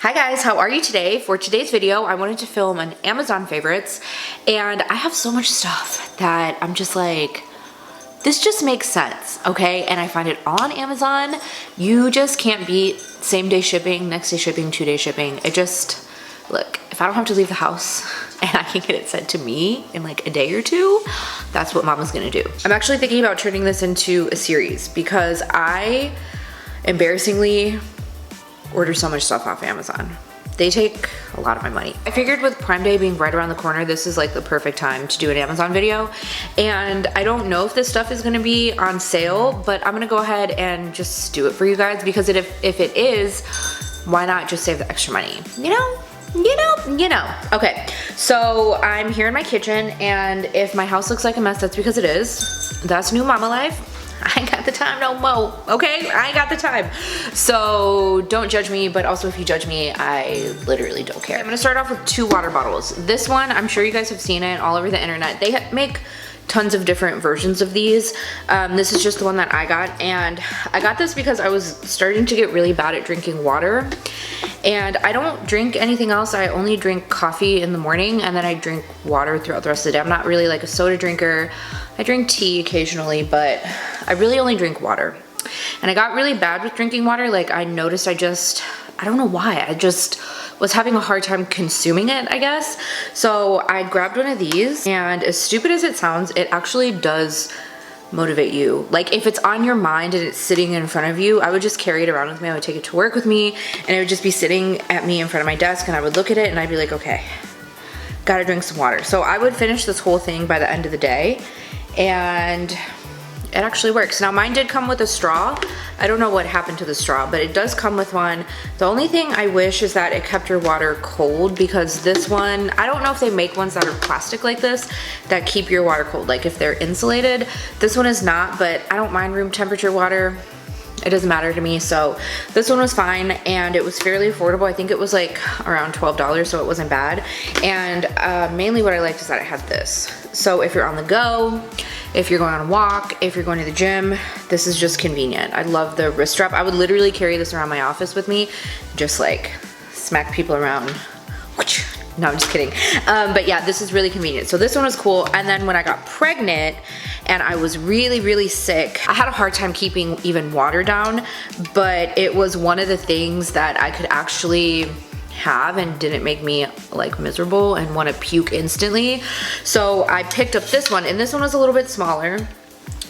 Hi guys, how are you today? For today's video, I wanted to film an Amazon favorites, and I have so much stuff that I'm just like, this just makes sense, okay? And I find it all on Amazon. You just can't beat same day shipping, next day shipping, 2-day shipping. It just, look, if I don't have to leave the house and I can get it sent to me in like a day or two, that's what mama's gonna do. I'm actually thinking about turning this into a series because I embarrassingly order so much stuff off Amazon. They take a lot of my money. I figured with Prime Day being right around the corner, this is like the perfect time to do an Amazon video. And I don't know if this stuff is gonna be on sale, but I'm gonna go ahead and just do it for you guys because if it is, why not just save the extra money? You know. Okay, so I'm here in my kitchen, and if my house looks like a mess, that's because it is. That's new mama life. I ain't got the time no more, okay? I ain't got the time. So don't judge me, but also if you judge me, I literally don't care. I'm gonna start off with 2 water bottles. This one, I'm sure you guys have seen it all over the internet. They make tons of different versions of these. This is just the one that I got, and I got this because I was starting to get really bad at drinking water, and I don't drink anything else. I only drink coffee in the morning, and then I drink water throughout the rest of the day. I'm not really like a soda drinker. I drink tea occasionally, but I really only drink water. And I got really bad with drinking water. Like I noticed I don't know why, I just was having a hard time consuming it, I guess. So I grabbed one of these, and as stupid as it sounds, it actually does motivate you. Like if it's on your mind and it's sitting in front of you, I would just carry it around with me. I would take it to work with me, and it would just be sitting at me in front of my desk, and I would look at it and I'd be like, okay, gotta drink some water. So I would finish this whole thing by the end of the day, and it actually works. Now mine did come with a straw. I don't know what happened to the straw, but it does come with one. The only thing I wish is that it kept your water cold, because this one, I don't know if they make ones that are plastic like this that keep your water cold, like if they're insulated. This one is not, but I don't mind room temperature water. It doesn't matter to me. So this one was fine, and it was fairly affordable. I think it was like around $12, so it wasn't bad. And mainly what I liked is that it had this. So if you're on the go, if you're going on a walk, if you're going to the gym, this is just convenient. I love the wrist strap. I would literally carry this around my office with me, just like smack people around. No, I'm just kidding. But yeah, this is really convenient. So this one was cool. And then when I got pregnant and I was really sick, I had a hard time keeping even water down, but it was one of the things that I could actually have and didn't make me like miserable and want to puke instantly. So I picked up this one, and this one was a little bit smaller.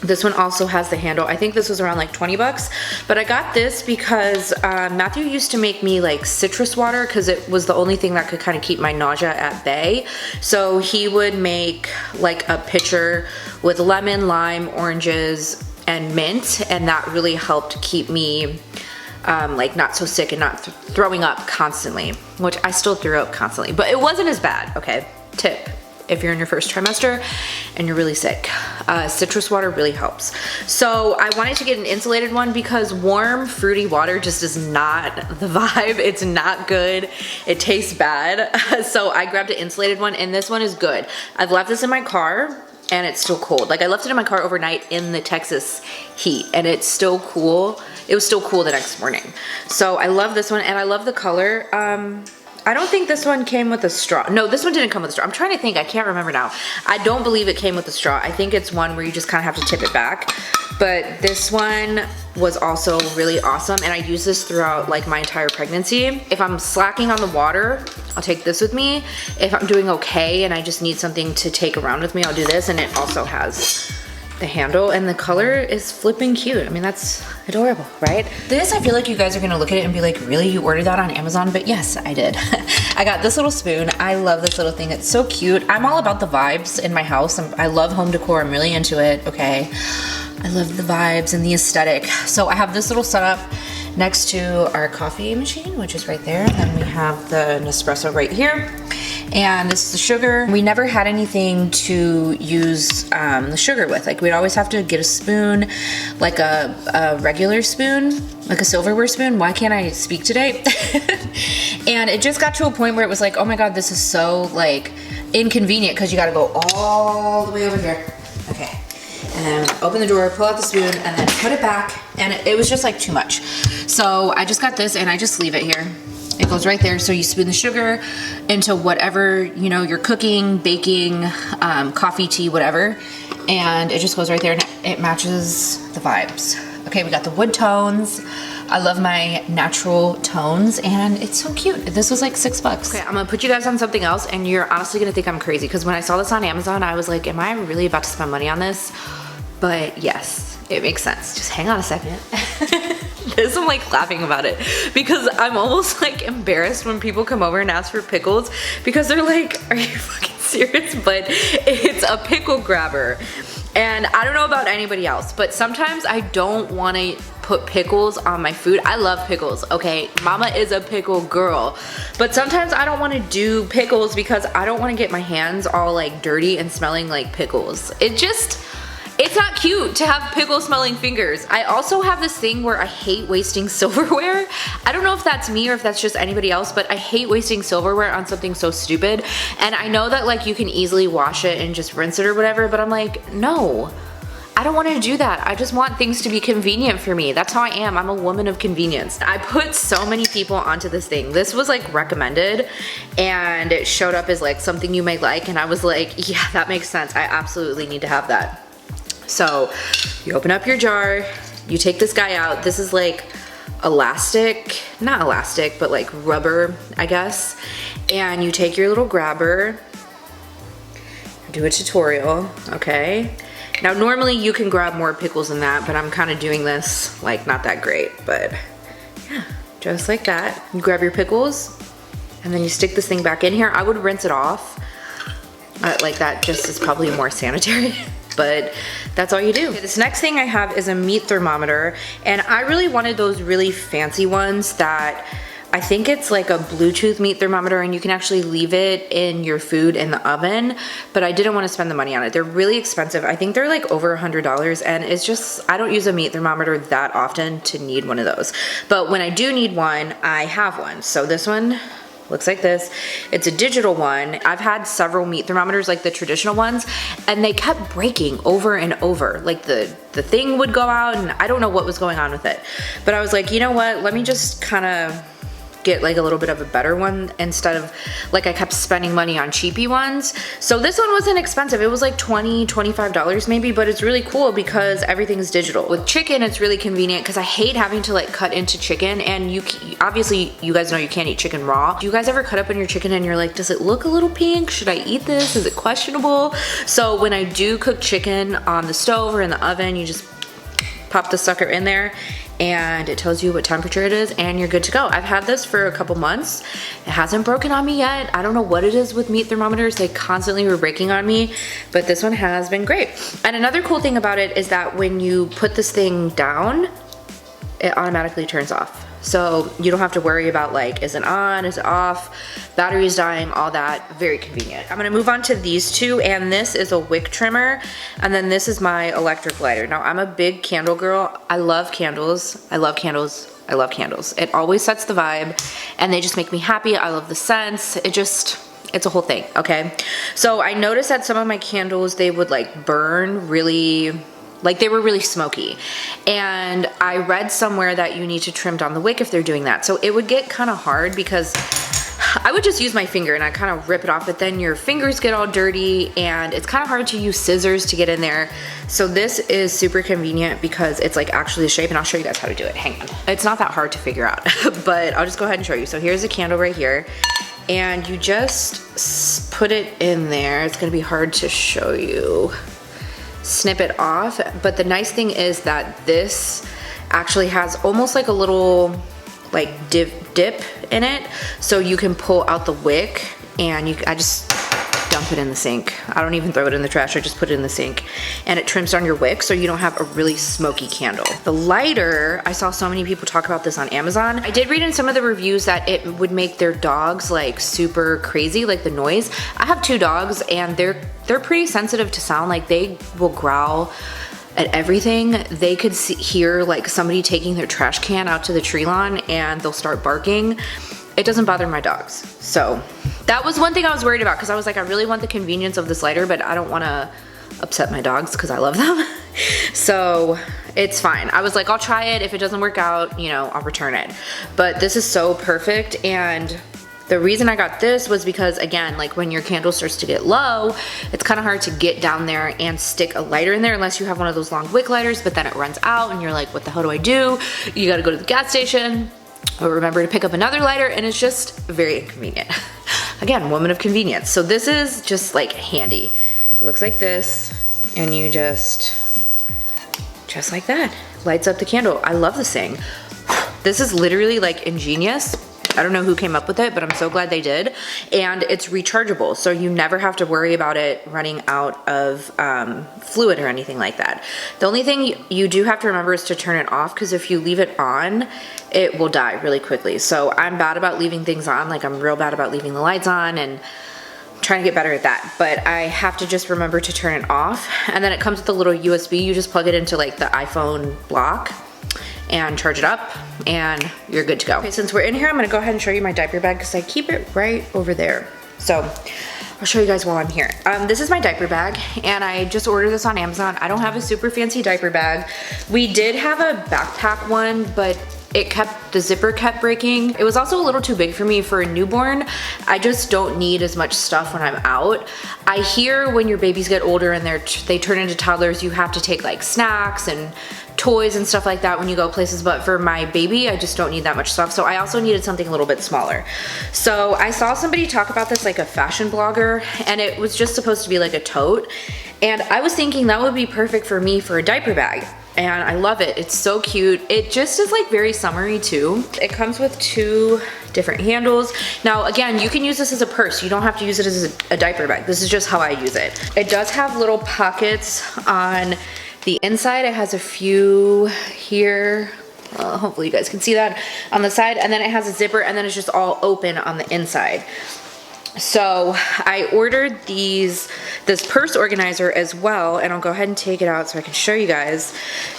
This one also has the handle. I think this was around like 20 bucks, but I got this because Matthew used to make me like citrus water because it was the only thing that could kind of keep my nausea at bay. So he would make like a pitcher with lemon, lime, oranges, and mint, and that really helped keep me like not so sick and not throwing up constantly, which I still threw up constantly, but it wasn't as bad, okay? Tip. If you're in your first trimester and you're really sick, citrus water really helps. So I wanted to get an insulated one because warm fruity water just is not the vibe. It's not good. It tastes bad. So I grabbed an insulated one, and this one is good. I've left this in my car and it's still cold. Like I left it in my car overnight in the Texas heat, and it's still cool. It was still cool the next morning. So I love this one, and I love the color. I don't think this one came with a straw. No, this one didn't come with a straw. I'm trying to think, I can't remember now. I don't believe it came with a straw. I think it's one where you just kind of have to tip it back. But this one was also really awesome, and I use this throughout like my entire pregnancy. If I'm slacking on the water, I'll take this with me. If I'm doing okay and I just need something to take around with me, I'll do this. And it also has the handle, and the color is flipping cute. I mean, that's adorable, right? This, I feel like you guys are gonna look at it and be like, really, you ordered that on Amazon? But yes, I did. I got this little spoon. I love this little thing. It's so cute. I'm all about the vibes in my house. I love home decor. I'm really into it, okay? I love the vibes and the aesthetic. So I have this little setup next to our coffee machine, which is right there. And then we have the Nespresso right here. And this is the sugar. We never had anything to use the sugar with. Like we'd always have to get a spoon, like a regular spoon, like a silverware spoon. Why can't I speak today? And it just got to a point where it was like, oh my God, this is so like inconvenient because you gotta go all the way over here. Okay. And then open the drawer, pull out the spoon, and then put it back. And it was just like too much. So I just got this, and I just leave it here. It goes right there. So you spoon the sugar into whatever, you know, you're cooking, baking, coffee, tea, whatever. And it just goes right there and it matches the vibes. Okay, we got the wood tones. I love my natural tones and it's so cute. This was like $6. Okay, I'm gonna put you guys on something else and you're honestly gonna think I'm crazy because when I saw this on Amazon, I was like, am I really about to spend money on this? But yes, it makes sense. Just hang on a second. This, I'm like laughing about it because I'm almost like embarrassed when people come over and ask for pickles because they're like, are you fucking serious? But it's a pickle grabber. And I don't know about anybody else, but sometimes I don't want to put pickles on my food. I love pickles, okay? Mama is a pickle girl. But sometimes I don't want to do pickles because I don't want to get my hands all like dirty and smelling like pickles. It's not cute to have pickle smelling fingers. I also have this thing where I hate wasting silverware. I don't know if that's me or if that's just anybody else, but I hate wasting silverware on something so stupid. And I know that like you can easily wash it and just rinse it or whatever, but I'm like, no. I don't want to do that. I just want things to be convenient for me. That's how I am. I'm a woman of convenience. I put so many people onto this thing. This was like recommended and it showed up as like something you might like. And I was like, yeah, that makes sense. I absolutely need to have that. So you open up your jar, you take this guy out. This is like elastic, not elastic, but like rubber, I guess. And you take your little grabber, do a tutorial, okay? Now normally you can grab more pickles than that, but I'm kind of doing this like not that great, but yeah, just like that. You grab your pickles and then you stick this thing back in here. I would rinse it off. Like that just is probably more sanitary. But that's all you do. Okay, this next thing I have is a meat thermometer, and I really wanted those really fancy ones that I think it's like a Bluetooth meat thermometer and you can actually leave it in your food in the oven, but I didn't want to spend the money on it. They're really expensive. I think they're like over $100 and it's just, I don't use a meat thermometer that often to need one of those. But when I do need one, I have one. So this one looks like this. It's a digital one. I've had several meat thermometers, like the traditional ones, and they kept breaking over and over. Like the thing would go out and I don't know what was going on with it. But I was like, you know what? Let me just kind of get like a little bit of a better one instead of like I kept spending money on cheapy ones. So this one wasn't expensive. It was like $20, $25 maybe, but it's really cool because everything's digital. With chicken, it's really convenient because I hate having to like cut into chicken, and obviously you guys know you can't eat chicken raw. Do you guys ever cut up on your chicken and you're like, does it look a little pink? Should I eat this? Is it questionable? So when I do cook chicken on the stove or in the oven, you just pop the sucker in there and it tells you what temperature it is and you're good to go. I've had this for a couple months. It hasn't broken on me yet. I don't know what it is with meat thermometers. They constantly were breaking on me, but this one has been great. And another cool thing about it is that when you put this thing down, it automatically turns off. So you don't have to worry about like, is it on, is it off, battery's dying, all that. Very convenient. I'm gonna move on to these two, and this is a wick trimmer, and then this is my electric lighter. Now I'm a big candle girl. I love candles. I love candles. I love candles. It always sets the vibe and they just make me happy. I love the scents. It's a whole thing, okay? So I noticed that some of my candles, they would like burn really, like they were really smoky. And I read somewhere that you need to trim down the wick if they're doing that. So it would get kind of hard because I would just use my finger and I kind of rip it off, but then your fingers get all dirty and it's kind of hard to use scissors to get in there. So this is super convenient because it's like actually the shape, and I'll show you guys how to do it. Hang on. It's not that hard to figure out, but I'll just go ahead and show you. So here's a candle right here, and you just put it in there. It's gonna be hard to show you. Snip it off, but the nice thing is that this actually has almost like a little like dip in it, so you can pull out the wick, and I just dump it in the sink. I don't even throw it in the trash, I just put it in the sink, and it trims down your wick so you don't have a really smoky candle. The lighter, I saw so many people talk about this on Amazon. I did read in some of the reviews that it would make their dogs like super crazy, like the noise. I have 2 dogs and they're pretty sensitive to sound. Like they will growl at everything. They could hear like somebody taking their trash can out to the tree lawn and they'll start barking. It doesn't bother my dogs. So that was one thing I was worried about, because I was like, I really want the convenience of this lighter, but I don't want to upset my dogs because I love them. So it's fine. I was like, I'll try it. If it doesn't work out, you know, I'll return it. But this is so perfect, and the reason I got this was because, again, like when your candle starts to get low, it's kind of hard to get down there and stick a lighter in there unless you have one of those long wick lighters, but then it runs out and you're like, what the hell do I do? You gotta go to the gas station or remember to pick up another lighter, and it's just very inconvenient. Again, woman of convenience. So this is just like handy. It looks like this, and you just like that, lights up the candle. I love this thing. This is literally like ingenious. I don't know who came up with it, but I'm so glad they did. And it's rechargeable, so you never have to worry about it running out of fluid or anything like that. The only thing you do have to remember is to turn it off, because if you leave it on, it will die really quickly. So I'm bad about leaving things on, like I'm real bad about leaving the lights on, and trying to get better at that. But I have to just remember to turn it off. And then it comes with a little USB. You just plug it into like the iPhone block and charge it up, and you're good to go. Okay, since we're in here, I'm gonna go ahead and show you my diaper bag because I keep it right over there. So I'll show you guys while I'm here. This is my diaper bag, and I just ordered this on Amazon. I don't have a super fancy diaper bag. We did have a backpack one, but the zipper kept breaking. It was also a little too big for me for a newborn. I just don't need as much stuff when I'm out. I hear when your babies get older and they turn into toddlers, you have to take like snacks and toys and stuff like that when you go places, but for my baby, I just don't need that much stuff. So I also needed something a little bit smaller. So I saw somebody talk about this, like a fashion blogger, and it was just supposed to be like a tote. And I was thinking that would be perfect for me for a diaper bag. And I love it. It's so cute. It just is like very summery too. It comes with 2 different handles. Now again, you can use this as a purse. You don't have to use it as a diaper bag. This is just how I use it. It does have little pockets on the inside. It has a few here. Hopefully you guys can see that on the side. And then it has a zipper, and then it's just all open on the inside. So I ordered this purse organizer as well, and I'll go ahead and take it out so I can show you guys,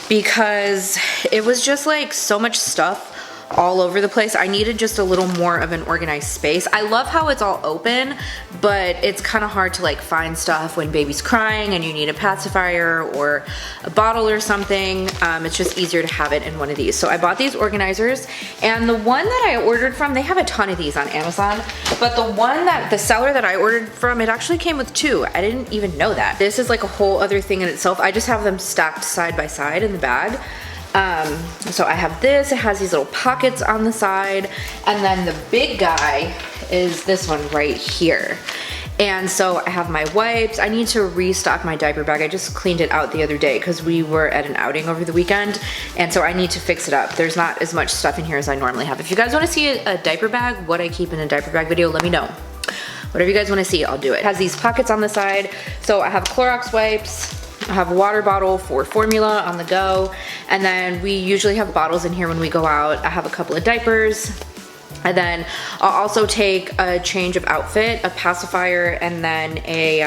because it was just like so much stuff all over the place. I needed just a little more of an organized space. I love how it's all open, but it's kind of hard to like find stuff when baby's crying and you need a pacifier or a bottle or something. It's just easier to have it in one of these. So I bought these organizers, and the one that I ordered from, they have a ton of these on Amazon, but the seller that I ordered from, it actually came with 2. I didn't even know that. This is like a whole other thing in itself. I just have them stacked side by side in the bag. So I have this, it has these little pockets on the side, and then the big guy is this one right here. And so I have my wipes. I need to restock my diaper bag. I just cleaned it out the other day because we were at an outing over the weekend, and so I need to fix it up. There's not as much stuff in here as I normally have. If you guys want to see a diaper bag, what I keep in a diaper bag video, let me know. Whatever you guys want to see, I'll do it. It has these pockets on the side. So I have Clorox wipes, I have a water bottle for formula on the go, and then we usually have bottles in here when we go out. I have a couple of diapers, and then I'll also take a change of outfit, a pacifier, and then a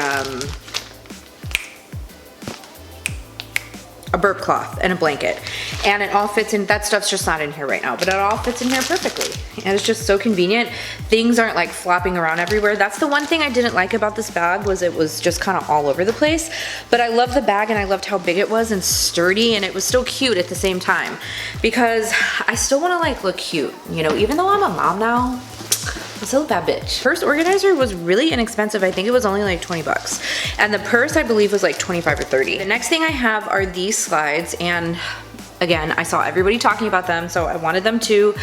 burp cloth and a blanket. And it all fits in. That stuff's just not in here right now, but it all fits in here perfectly. And it's just so convenient. Things aren't like flopping around everywhere. That's the one thing I didn't like about this bag, was it was just kind of all over the place. But I love the bag, and I loved how big it was and sturdy, and it was still cute at the same time, because I still want to like look cute, you know, even though I'm a mom now. I'm still a bad bitch. Purse organizer was really inexpensive. I think it was only like 20 bucks. And the purse, I believe, was like 25 or 30. The next thing I have are these slides, and again, I saw everybody talking about them, so I wanted them too,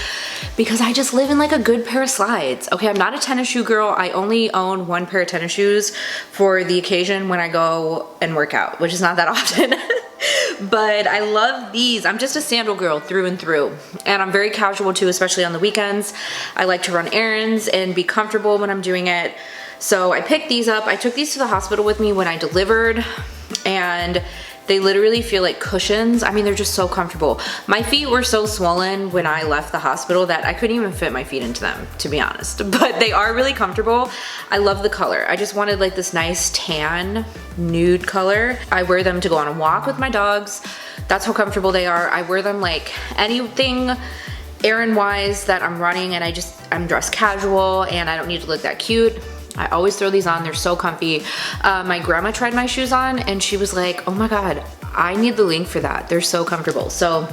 because I just live in like a good pair of slides. Okay, I'm not a tennis shoe girl. I only own 1 pair of tennis shoes for the occasion when I go and work out, which is not that often. But I love these. I'm just a sandal girl through and through. And I'm very casual too, especially on the weekends. I like to run errands and be comfortable when I'm doing it. So I picked these up. I took these to the hospital with me when I delivered, and they literally feel like cushions. I mean, they're just so comfortable. My feet were so swollen when I left the hospital that I couldn't even fit my feet into them, to be honest. But they are really comfortable. I love the color. I just wanted like this nice tan nude color. I wear them to go on a walk with my dogs. That's how comfortable they are. I wear them like anything errand wise that I'm running, and I'm dressed casual and I don't need to look that cute. I always throw these on. They're so comfy. My grandma tried my shoes on and she was like, oh my God, I need the link for that. They're so comfortable. So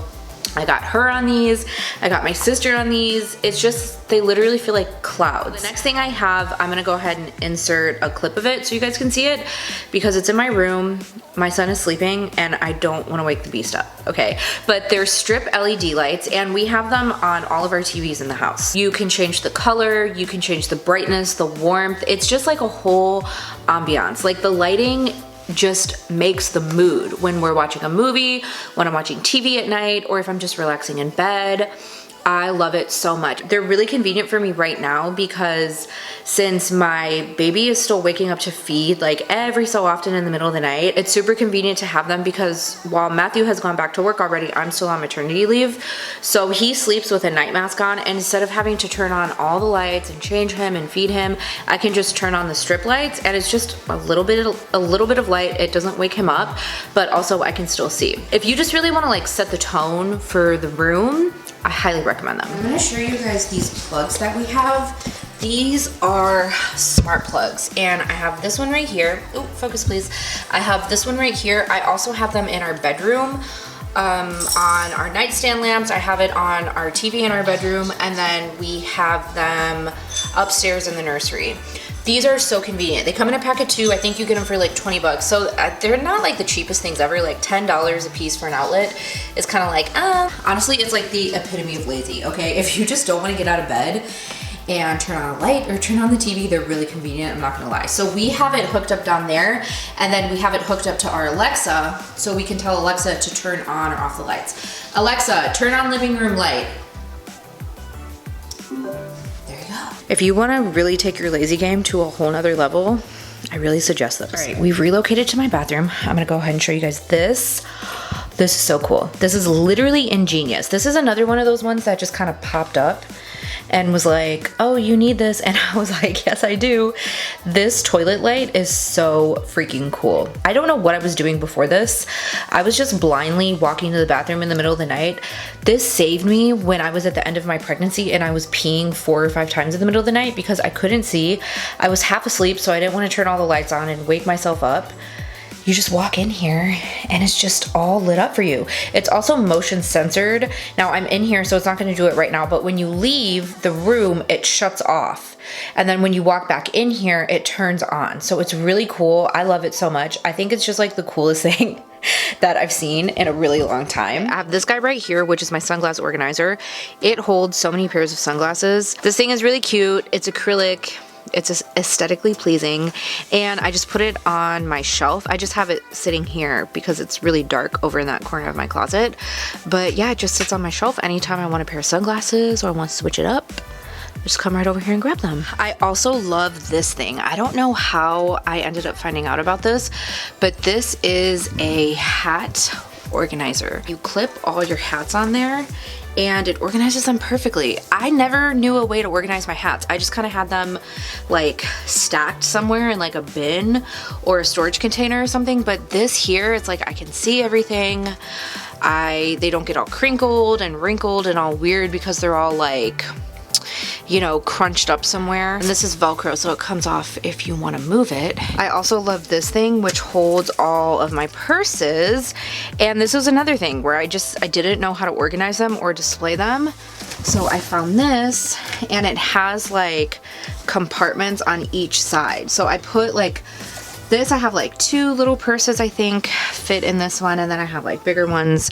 I got her on these, I got my sister on these. It's just, they literally feel like clouds. The next thing I have, I'm gonna go ahead and insert a clip of it so you guys can see it because it's in my room. My son is sleeping and I don't wanna wake the beast up, okay? But they're strip LED lights and we have them on all of our TVs in the house. You can change the color, you can change the brightness, the warmth. It's just like a whole ambiance. Like the lighting just makes the mood when we're watching a movie, when I'm watching TV at night, or if I'm just relaxing in bed. I love it so much. They're really convenient for me right now because since my baby is still waking up to feed like every so often in the middle of the night, it's super convenient to have them because while Matthew has gone back to work already, I'm still on maternity leave. So he sleeps with a night mask on, and instead of having to turn on all the lights and change him and feed him, I can just turn on the strip lights and it's just a little bit of light. It doesn't wake him up, but also I can still see. If you just really want to like set the tone for the room, I highly recommend them. I'm gonna show you guys these plugs that we have. These are smart plugs and I have this one right here. Oh, focus please. I have this one right here. I also have them in our bedroom on our nightstand lamps. I have it on our TV in our bedroom, and then we have them upstairs in the nursery. These are so convenient. They come in a pack of 2. I think you get them for like 20 bucks. So they're not like the cheapest things ever. Like $10 a piece for an outlet is kind of like, honestly, it's like the epitome of lazy, okay? If you just don't want to get out of bed and turn on a light or turn on the TV, they're really convenient, I'm not gonna lie. So we have it hooked up down there, and then we have it hooked up to our Alexa, so we can tell Alexa to turn on or off the lights. Alexa, turn on living room light. If you want to really take your lazy game to a whole nother level, I really suggest this. All right, we've relocated to my bathroom. I'm gonna go ahead and show you guys this. This is so cool. This is literally ingenious. This is another one of those ones that just kind of popped up and was like, oh, you need this? And I was like, yes, I do. This toilet light is so freaking cool. I don't know what I was doing before this. I was just blindly walking to the bathroom in the middle of the night. This saved me when I was at the end of my pregnancy and I was peeing 4 or 5 times in the middle of the night because I couldn't see. I was half asleep, so I didn't want to turn all the lights on and wake myself up. You just walk in here and it's just all lit up for you. It's also motion censored. Now I'm in here, so it's not gonna do it right now, but when you leave the room, it shuts off. And then when you walk back in here, it turns on. So it's really cool. I love it so much. I think it's just like the coolest thing that I've seen in a really long time. I have this guy right here, which is my sunglass organizer. It holds so many pairs of sunglasses. This thing is really cute. It's acrylic. It's aesthetically pleasing, and I just put it on my shelf. I just have it sitting here because it's really dark over in that corner of my closet. But yeah, it just sits on my shelf. Anytime I want a pair of sunglasses or I want to switch it up, just come right over here and grab them. I also love this thing. I don't know how I ended up finding out about this, but this is a hat organizer. You clip all your hats on there and it organizes them perfectly. I never knew a way to organize my hats. I just kind of had them like stacked somewhere in like a bin or a storage container or something, but this here, it's like I can see everything. They don't get all crinkled and wrinkled and all weird because they're all like, you know, crunched up somewhere. And this is Velcro, so it comes off if you want to move it. I also love this thing, which holds all of my purses. And this was another thing where I didn't know how to organize them or display them. So I found this, and it has like compartments on each side. So I put like this, I have like 2 little purses I think fit in this one, and then I have like bigger ones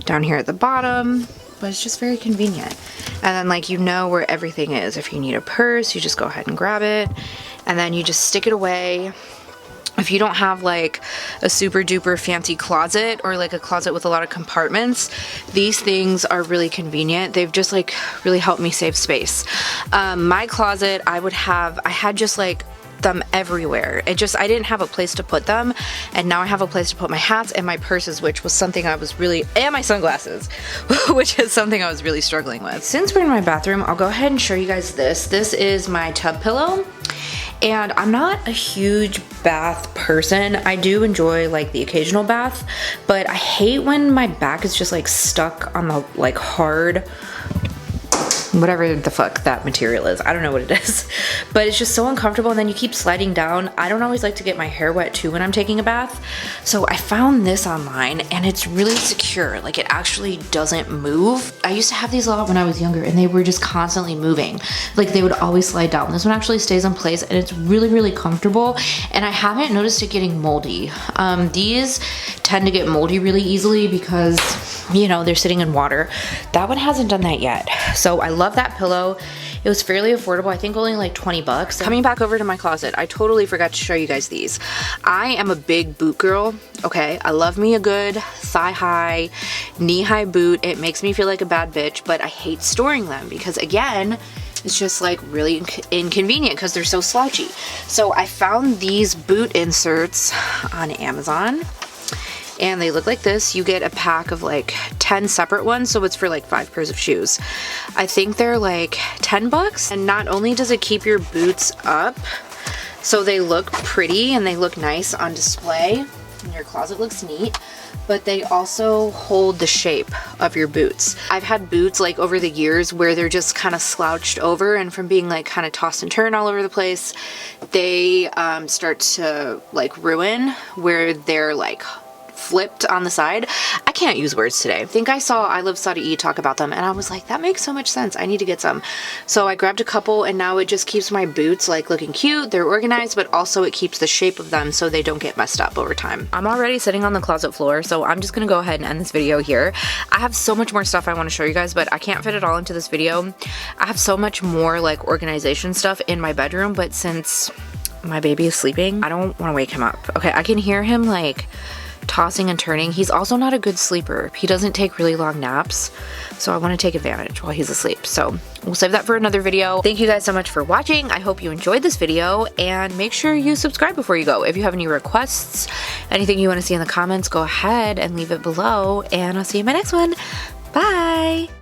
down here at the bottom. But it's just very convenient. And then like you know where everything is. If you need a purse, you just go ahead and grab it, and then you just stick it away. If you don't have like a super duper fancy closet or like a closet with a lot of compartments, these things are really convenient. They've just like really helped me save space. My closet, I had just like them everywhere. I didn't have a place to put them, and now I have a place to put my hats and my purses, which was something and my sunglasses, which is something I was really struggling with. Since we're in my bathroom, I'll go ahead and show you guys this. This is my tub pillow, and I'm not a huge bath person. I do enjoy like the occasional bath, but I hate when my back is just like stuck on the like hard whatever the fuck that material is. I don't know what it is, but it's just so uncomfortable, and then you keep sliding down. I don't always like to get my hair wet too when I'm taking a bath, so I found this online, and it's really secure. Like, it actually doesn't move. I used to have these a lot when I was younger, and they were just constantly moving. Like, they would always slide down. This one actually stays in place, and it's really, really comfortable, and I haven't noticed it getting moldy. These tend to get moldy really easily because, you know, they're sitting in water. That one hasn't done that yet. So I love that pillow. It was fairly affordable, I think only like 20 bucks. Coming back over to my closet, I totally forgot to show you guys these. I am a big boot girl, okay? I love me a good thigh-high, knee-high boot. It makes me feel like a bad bitch, but I hate storing them because, again, it's just like really inconvenient because they're so slouchy. So I found these boot inserts on Amazon, and they look like this. You get a pack of like 10 separate ones, so it's for like 5 pairs of shoes. I think they're like 10 bucks, and not only does it keep your boots up so they look pretty and they look nice on display and your closet looks neat, but they also hold the shape of your boots. I've had boots like over the years where they're just kind of slouched over, and from being like kind of tossed and turned all over the place, they start to like ruin where they're like flipped on the side. I can't use words today. I think I saw I Love Saudi talk about them, and I was like, that makes so much sense. I need to get some. So I grabbed a couple, and now it just keeps my boots like looking cute. They're organized, but also it keeps the shape of them so they don't get messed up over time. I'm already sitting on the closet floor, so I'm just gonna go ahead and end this video here. I have so much more stuff I want to show you guys, but I can't fit it all into this video. I have so much more like organization stuff in my bedroom, but since my baby is sleeping, I don't want to wake him up. Okay, I can hear him like tossing and turning. He's also not a good sleeper. He doesn't take really long naps, so I want to take advantage while he's asleep. So we'll save that for another video. Thank you guys so much for watching. I hope you enjoyed this video, and make sure you subscribe before you go. If you have any requests, anything you want to see in the comments, go ahead and leave it below, and I'll see you in my next one. Bye!